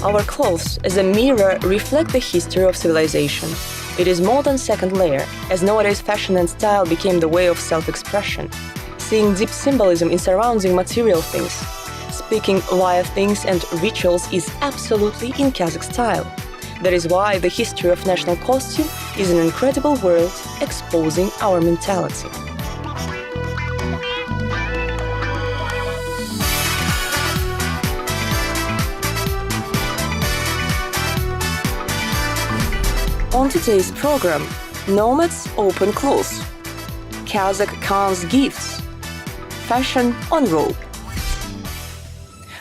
Our clothes, as a mirror, reflect the history of civilization. It is more than second layer, as nowadays fashion and style became the way of self-expression. Seeing deep symbolism in surrounding material things. Speaking via things and rituals is absolutely in Kazakh style. That is why the history of national costume is an incredible world exposing our mentality. On today's program, Nomads Open Clothes, Kazakh Khan's Gifts, Fashion on Rope.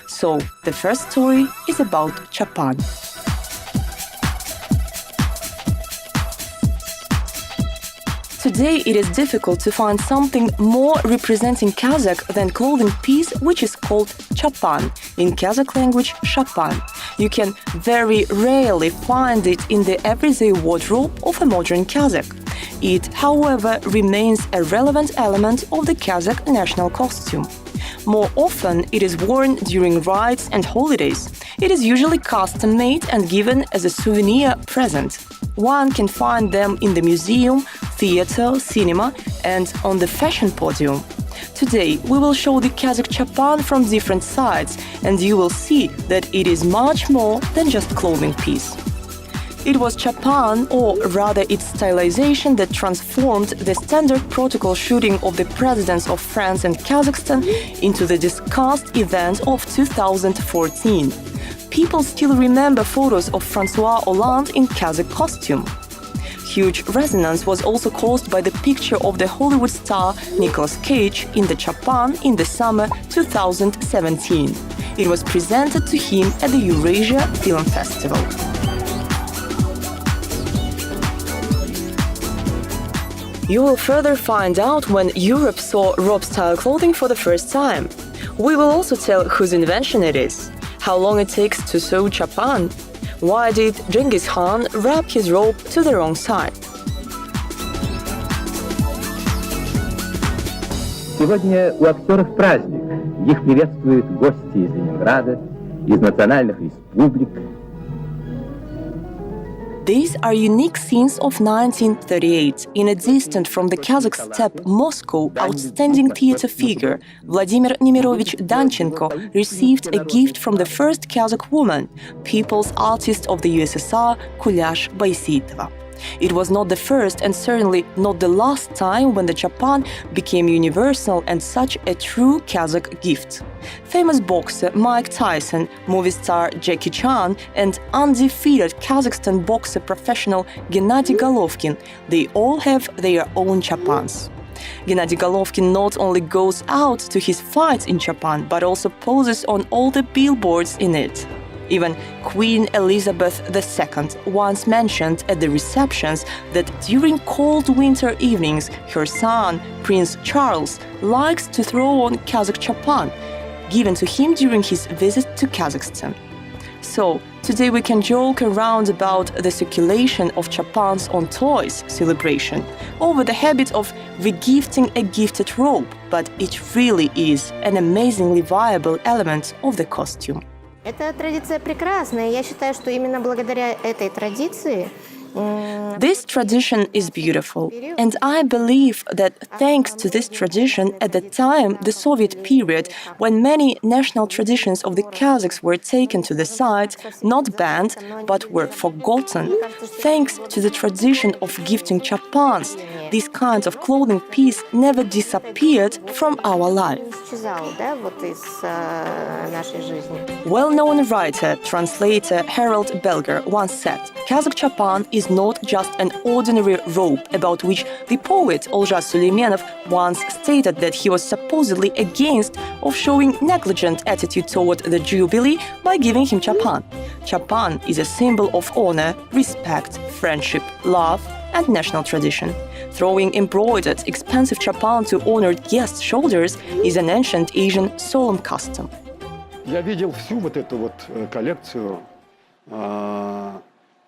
So, the first story is about Shapan. Today it is difficult to find something more representing Kazakh than clothing piece which is called Shapan, in Kazakh language Shapan. You can very rarely find it in the everyday wardrobe of a modern Kazakh. It, however, remains a relevant element of the Kazakh national costume. More often, it is worn during rites and holidays. It is usually custom-made and given as a souvenir present. One can find them in the museum, theater, cinema, and on the fashion podium. Today, we will show the Kazakh Shapan from different sides, and you will see that it is much more than just clothing piece. It was Shapan, or rather its stylization, that transformed the standard protocol shooting of the presidents of France and Kazakhstan into the discussed event of 2014. People still remember photos of François Hollande in Kazakh costume. Huge resonance was also caused by the picture of the Hollywood star Nicolas Cage in the Shapan in the summer 2017. It was presented to him at the Eurasia Film Festival. You will further find out when Europe saw robe-style clothing for the first time. We will also tell whose invention it is, how long it takes to sew Shapan, why did Genghis Khan wrap his robe to the wrong side. Сегодня у актеров праздник. Их приветствуют гости из Ленинграда, из национальных республик. These are unique scenes of 1938. In a distant from the Kazakh steppe Moscow, outstanding theater figure Vladimir Nemirovich Danchenko received a gift from the first Kazakh woman, people's artist of the USSR, Kulyash Baisitova. It was not the first and certainly not the last time when the Shapan became universal and such a true Kazakh gift. Famous boxer Mike Tyson, movie star Jackie Chan, and undefeated Kazakhstan boxer professional Gennady Golovkin, they all have their own Shapans. Gennady Golovkin not only goes out to his fights in Shapan, but also poses on all the billboards in it. Even Queen Elizabeth II once mentioned at the receptions that during cold winter evenings, her son, Prince Charles, likes to throw on Kazakh Shapan, given to him during his visit to Kazakhstan. So, today we can joke around about the circulation of Shapans on toys celebration, over the habit of regifting a gifted robe, but it really is an amazingly viable element of the costume. Эта традиция прекрасная. Я считаю, что именно благодаря этой традиции This tradition is beautiful, and I believe that thanks to this tradition, at the time, the Soviet period, when many national traditions of the Kazakhs were taken to the side, not banned, but were forgotten, thanks to the tradition of gifting Shapans, this kind of clothing piece never disappeared from our life. Well-known writer, translator Harold Belger once said, Kazakh Shapan is not just an ordinary robe about which the poet Olja Süleymanov once stated that he was supposedly against of showing negligent attitude toward the Jubilee by giving him Shapan. Shapan is a symbol of honor, respect, friendship, love, and national tradition. Throwing embroidered, expensive Shapan to honored guests' shoulders is an ancient Asian solemn custom. Я видел всю вот эту вот коллекцию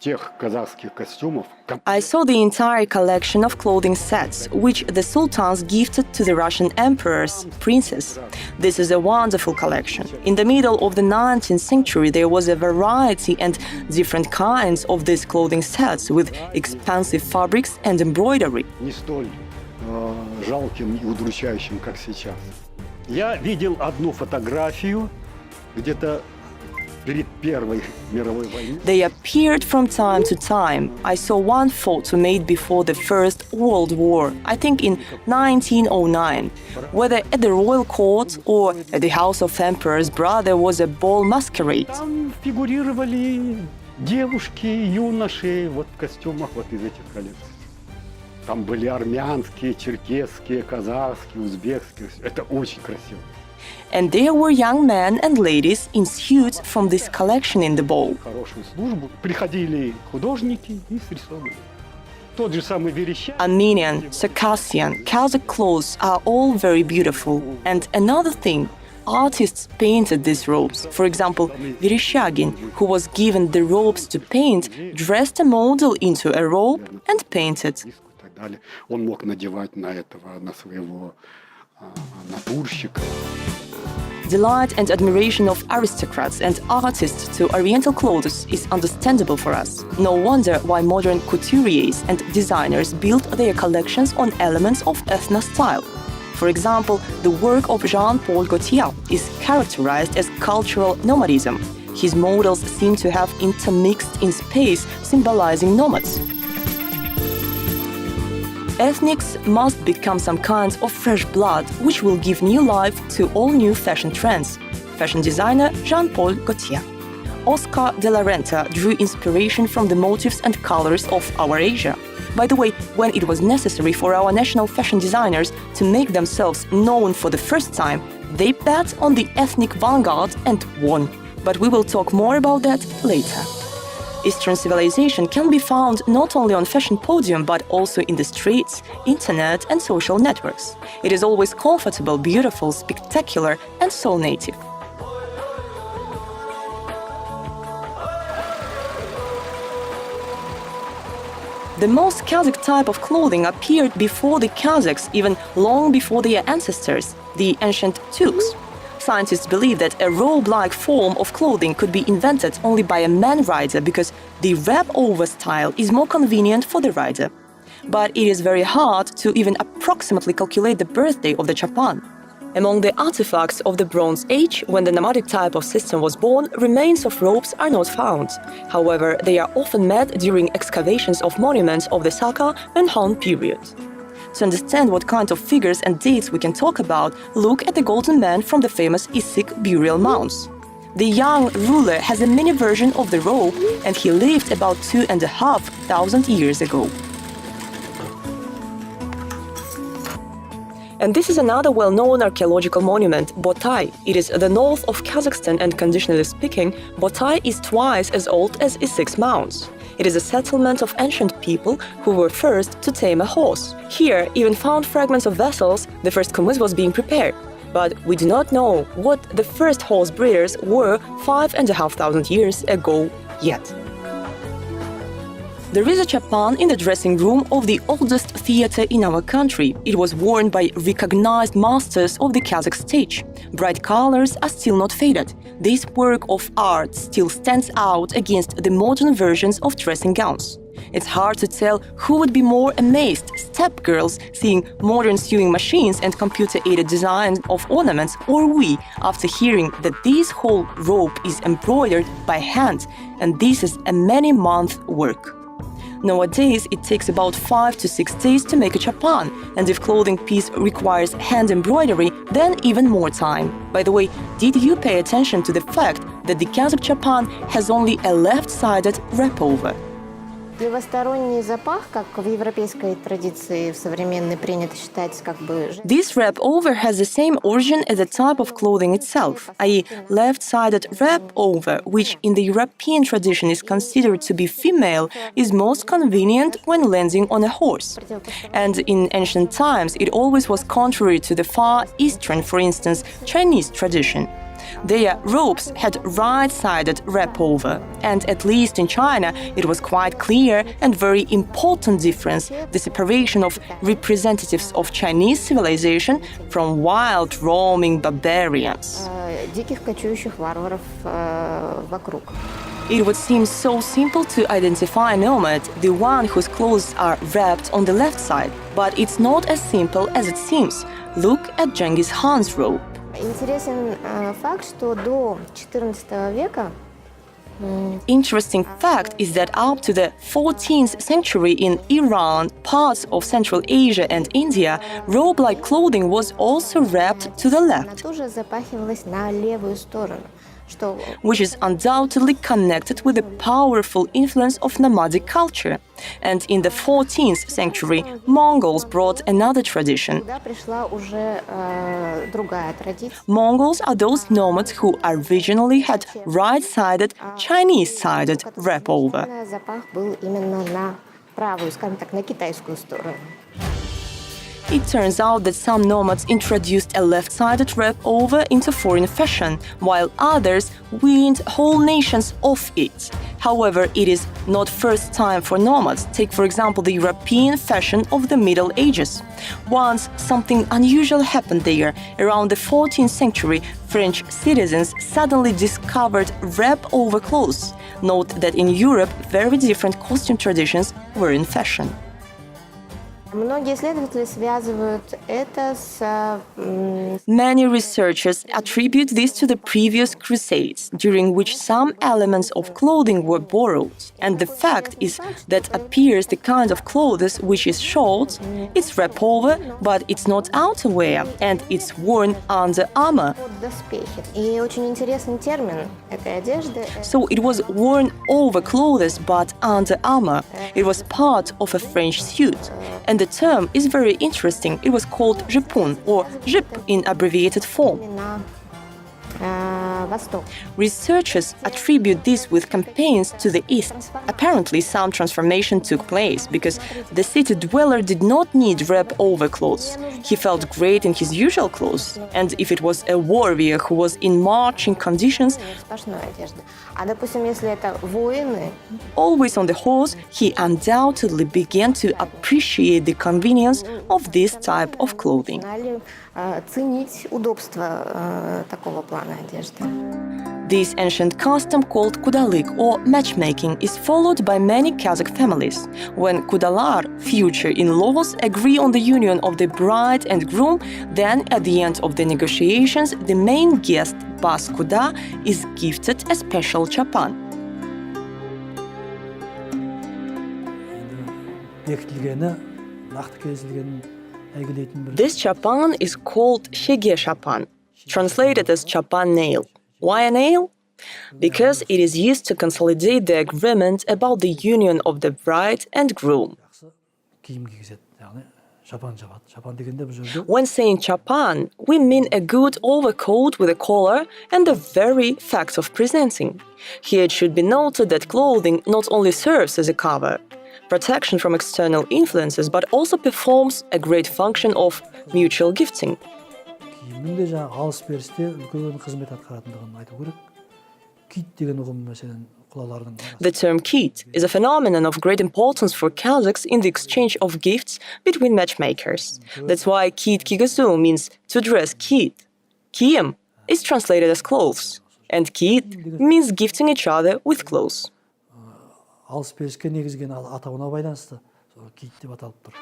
тех казахских костюмов. I saw the entire collection of clothing sets, which the sultans gifted to the Russian emperors, princes. This is a wonderful collection. In the middle of the 19th century, there was a variety and different kinds of these clothing sets with expensive fabrics and embroidery. Не столь жалким и удручающим, как сейчас. Я видел одну фотографию где-то перед Первой мировой войной. They appeared from time to time. I saw one photo made before the First World War, I think in 1909, whether at the royal court or at the house of emperor's brother was a ball masquerade. Там фигурировали девушки, юноши вот в костюмах вот из этих коллекций. Там были армянские, черкесские, казахские, узбекские. Это очень красиво. And there were young men and ladies in suits from this collection in the ball. Хорошую службу. Приходили художники и срисовывали. Тот же самый Верещагин. Armenian, Circassian, Kazakh clothes are all very beautiful. And another thing, artists painted these robes. For example, Vereshchagin, who was given the robes to paint, dressed a model into a robe and painted. Он мог надевать на этого, на своего натурщика. Delight and admiration of aristocrats and artists to Oriental clothes is understandable for us. No wonder why modern couturiers and designers built their collections on elements of ethno style. For example, the work of Jean-Paul Gaultier is characterized as cultural nomadism. His models seem to have intermixed in space, symbolizing nomads. Ethnics must become some kind of fresh blood, which will give new life to all new fashion trends. Fashion designer Jean-Paul Gaultier. Oscar de la Renta drew inspiration from the motifs and colors of our Asia. By the way, when it was necessary for our national fashion designers to make themselves known for the first time, they bet on the ethnic vanguard and won. But we will talk more about that later. Eastern civilization can be found not only on fashion podium but also in the streets, internet and social networks. It is always comfortable, beautiful, spectacular and soul native. The most Kazakh type of clothing appeared before the Kazakhs, even long before their ancestors, the ancient Turks. Scientists believe that a robe-like form of clothing could be invented only by a man-rider because the wrap-over style is more convenient for the rider. But it is very hard to even approximately calculate the birthday of the Shapan. Among the artifacts of the Bronze Age, when the nomadic type of system was born, remains of robes are not found. However, they are often met during excavations of monuments of the Saka and Han period. To understand what kind of figures and dates we can talk about, look at the golden man from the famous Issyk burial mounds. The young ruler has a mini version of the robe, and he lived about 2,500 years ago. And this is another well-known archaeological monument, Botai. It is the north of Kazakhstan, and conditionally speaking, Botai is twice as old as Issyk mounds. It is a settlement of ancient people who were first to tame a horse. Here, even found fragments of vessels, the first kumuz was being prepared. But we do not know what the first horse breeders were 5,500 years ago yet. There is a chapan in the dressing room of the oldest theater in our country. It was worn by recognized masters of the Kazakh stage. Bright colors are still not faded. This work of art still stands out against the modern versions of dressing gowns. It's hard to tell who would be more amazed, steppe girls seeing modern sewing machines and computer-aided design of ornaments, or we, after hearing that this whole robe is embroidered by hand, and this is a many-month work. Nowadays, it takes about 5 to 6 days to make a chapan, and if clothing piece requires hand embroidery, then even more time. By the way, did you pay attention to the fact that the Kazakh chapan has only a left-sided wrap-over? Левосторонний запах, как в европейской традиции в современной принято считать, как бы... This wrap-over has the same origin as the type of clothing itself, i.e. left-sided wrap-over, which in the European tradition is considered to be female, is most convenient when landing on a horse. And in ancient times, it always was contrary to the Far Eastern, for instance, Chinese tradition. Their robes had right-sided wrap-over, and at least in China it was quite clear and very important difference, the separation of representatives of Chinese civilization from wild roaming barbarians. Диких кочующих варваров вокруг. It would seem so simple to identify a nomad, the one whose clothes are wrapped on the left side. But it's not as simple as it seems. Look at Genghis Khan's robe. Интересен факт, что до XIV века Interesting fact is that up to the 14th century in Iran, parts of Central Asia and India, robe-like clothing was also wrapped to the она left, тоже запахивалась на левую сторону, что which is undoubtedly connected with the powerful influence of nomadic culture. And in the 14th century, Mongols brought another tradition. туда пришла уже другая традиция. Mongols are those nomads who originally had right-sided, Chinese-sided wrap-over. Запах был именно на правую, скажем так, на китайскую сторону. It turns out that some nomads introduced a left-sided wrap-over into foreign fashion, while others weaned whole nations off it. However, it is not first time for nomads. Take, for example, the European fashion of the Middle Ages. Once something unusual happened there. Around the 14th century, French citizens suddenly discovered wrap-over clothes. Note that in Europe, very different costume traditions were in fashion. Многие исследователи связывают это с Many researchers attribute this to the previous crusades, during which some elements of clothing were borrowed. And the fact is that appears the kind of clothes which is short, it's wrap-over, but it's not outerwear, and it's worn under armor. доспехи. И очень интересный термин этой одежды. So it was worn over clothes but under armor. It was part of a French suit. And the term is very interesting. It was called Shapan or jip in abbreviated form. На восток. Researchers attribute this with campaigns to the east. Apparently, some transformation took place because the city dweller did not need wrap-over clothes. He felt great in his usual clothes. And if it was a warrior who was in marching conditions, Распашной одежды. А, допустим, если это воины, always on the horse, he undoubtedly began to appreciate the convenience of this type of clothing. начинали ценить удобство такого плана одежды. This ancient custom called kudalik or matchmaking is followed by many Kazakh families. When kudalar, future in-laws, agree on the union of the bride and groom, then at the end of the negotiations, the main guest, Bas Kuda, is gifted a special chapan. бекітілгені, нақты келісілгенін әйгілейтін бір This chapan is called shege shapan, translated as chapan nail. Why a nail? Because it is used to consolidate the agreement about the union of the bride and groom. жақсы киім кигізеді. Яғни шапан жабады. Шапан дегенде бұл жерде When saying chapan, we mean a good overcoat with a collar and the very fact of presenting. Here it should be noted that clothing not only serves as a cover, protection from external influences, but also performs a great function of mutual gifting. киімнің де жаңағы алыс-берісте үлкен қызмет атқаратындығын айту керек. Кит деген ұғым мәселен құлалардың The term kit is a phenomenon of great importance for Kazakhs in the exchange of gifts between matchmakers. That's why kit kigazu means to dress kit. Kiyim is translated as clothes, and kit means gifting each other with clothes. алыс-беріске негізген атауына байланысты сол кит деп аталып тұр.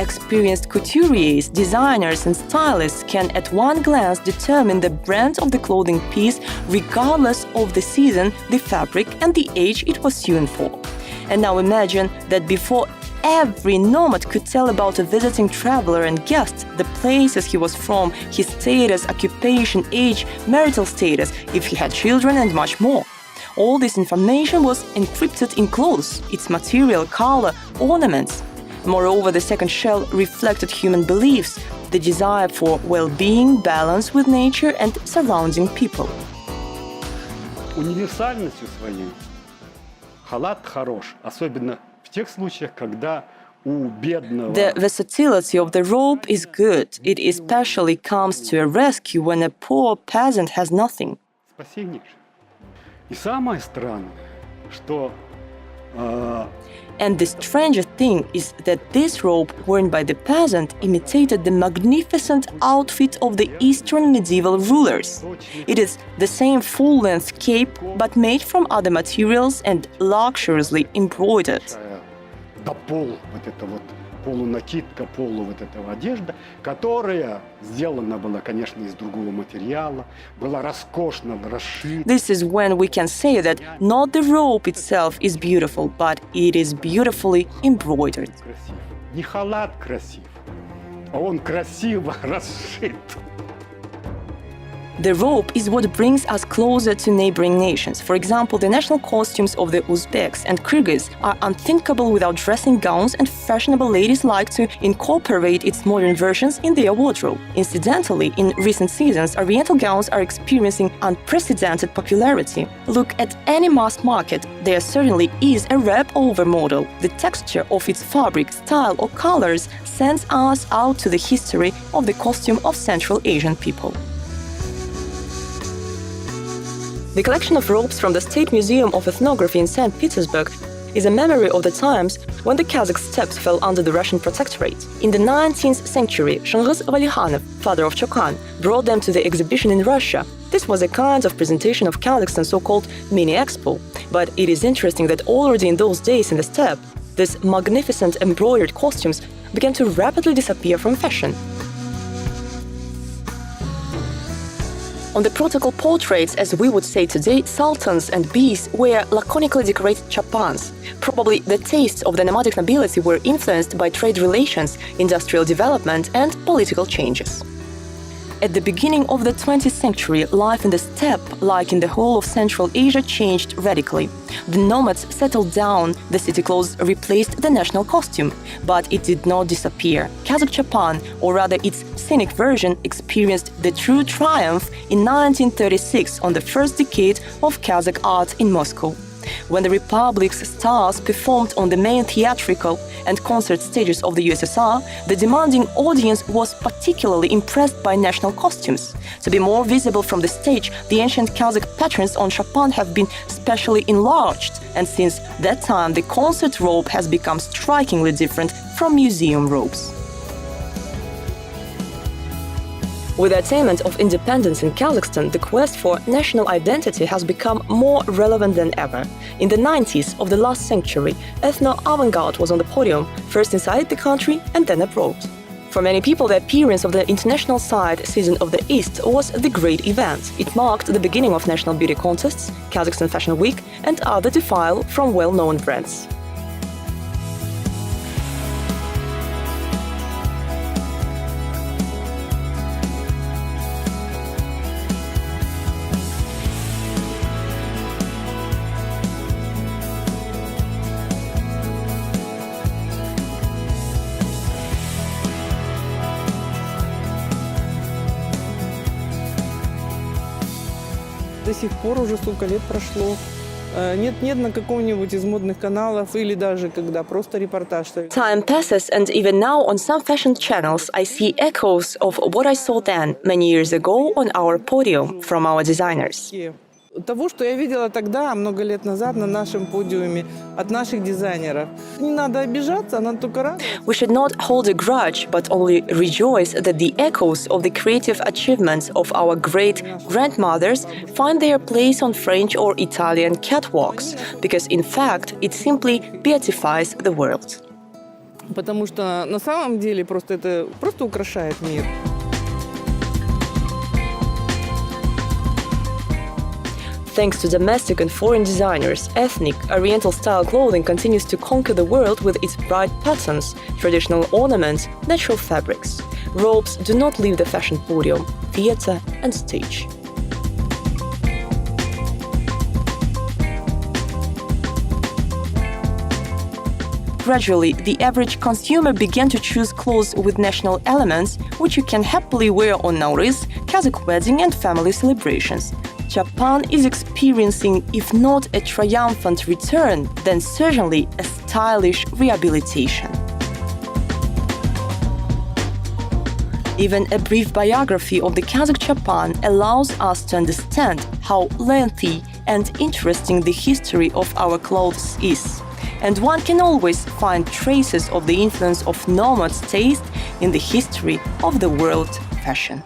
Experienced couturiers, designers, and stylists can at one glance determine the brand of the clothing piece regardless of the season, the fabric, and the age it was sewn for. And now imagine that before every nomad could tell about a visiting traveler and guest, the places he was from, his status, occupation, age, marital status, if he had children, and much more. All this information was encrypted in clothes, its material, color, ornaments. Moreover, the second shell reflected human beliefs, the desire for well-being, balance with nature and surrounding people. Универсальностью своей халат хорош, особенно в тех случаях, когда The versatility of the robe is good. It especially comes to a rescue when a poor peasant has nothing. Спасение же. И самое странное, что And the stranger thing is that this robe worn by the peasant imitated the magnificent outfit of the Eastern medieval rulers. It is the same full-length cape, but made from other materials and luxuriously embroidered. до полу вот эта вот полунакидка, полу вот этого одежда, которая сделана была, конечно, из другого материала, была роскошно расшита. This is when we can say that not the robe itself is beautiful, but it is beautifully embroidered. Красив. Не халат красив, а он красиво расшит. The robe is what brings us closer to neighboring nations. For example, the national costumes of the Uzbeks and Kyrgyz are unthinkable without dressing gowns, and fashionable ladies like to incorporate its modern versions in their wardrobe. Incidentally, in recent seasons, Oriental gowns are experiencing unprecedented popularity. Look at any mass market, there certainly is a wrap-over model. The texture of its fabric, style or colors sends us out to the history of the costume of Central Asian people. The collection of robes from the State Museum of Ethnography in St. Petersburg is a memory of the times when the Kazakh steppes fell under the Russian protectorate. In the 19th century, Shanghiz Valihanov, father of Shapan, brought them to the exhibition in Russia. This was a kind of presentation of Kazakhstan, so-called mini-expo. But it is interesting that already in those days in the steppe, these magnificent embroidered costumes began to rapidly disappear from fashion. On the protocol portraits, as we would say today, sultans and beys wear laconically decorated chapans. Probably the tastes of the nomadic nobility were influenced by trade relations, industrial development, and political changes. At the beginning of the 20th century, life in the steppe, like in the whole of Central Asia, changed radically. The nomads settled down, the city clothes replaced the national costume, but it did not disappear. Kazakh Shapan, or rather its scenic version, experienced the true triumph in 1936 on the first decade of Kazakh art in Moscow. When the Republic's stars performed on the main theatrical and concert stages of the USSR, the demanding audience was particularly impressed by national costumes. To be more visible from the stage, the ancient Kazakh patterns on Shapan have been specially enlarged, and since that time the concert robe has become strikingly different from museum robes. With the attainment of independence in Kazakhstan, the quest for national identity has become more relevant than ever. In the 90s of the last century, ethno-avant-garde was on the podium, first inside the country and then abroad. For many people, the appearance of the international side season of the East was the great event. It marked the beginning of national beauty contests, Kazakhstan Fashion Week, and other defile from well-known brands. До сих пор уже столько лет прошло. Нет на каком-нибудь из модных каналов или даже когда просто репортаж. Time passes, and even now on some fashion channels I see echoes of what I saw then, many years ago, on our podium from our designers. Того, что я видела тогда, много лет назад, на нашем подиуме, от наших дизайнеров. Не надо обижаться, надо только радоваться. We should not hold a grudge, but only rejoice that the echoes of the creative achievements of our great grandmothers find their place on French or Italian catwalks, because in fact it simply beatifies the world. Потому что на самом деле это просто украшает мир. Thanks to domestic and foreign designers, ethnic, Oriental-style clothing continues to conquer the world with its bright patterns, traditional ornaments, natural fabrics. Robes do not leave the fashion podium, theater and stage. Gradually, the average consumer began to choose clothes with national elements, which you can happily wear on Nowruz, Kazakh wedding and family celebrations. Japan is experiencing, if not a triumphant return, then certainly a stylish rehabilitation. Even a brief biography of the Kazakh Shapan allows us to understand how lengthy and interesting the history of our clothes is. And one can always find traces of the influence of nomads' taste in the history of the world fashion.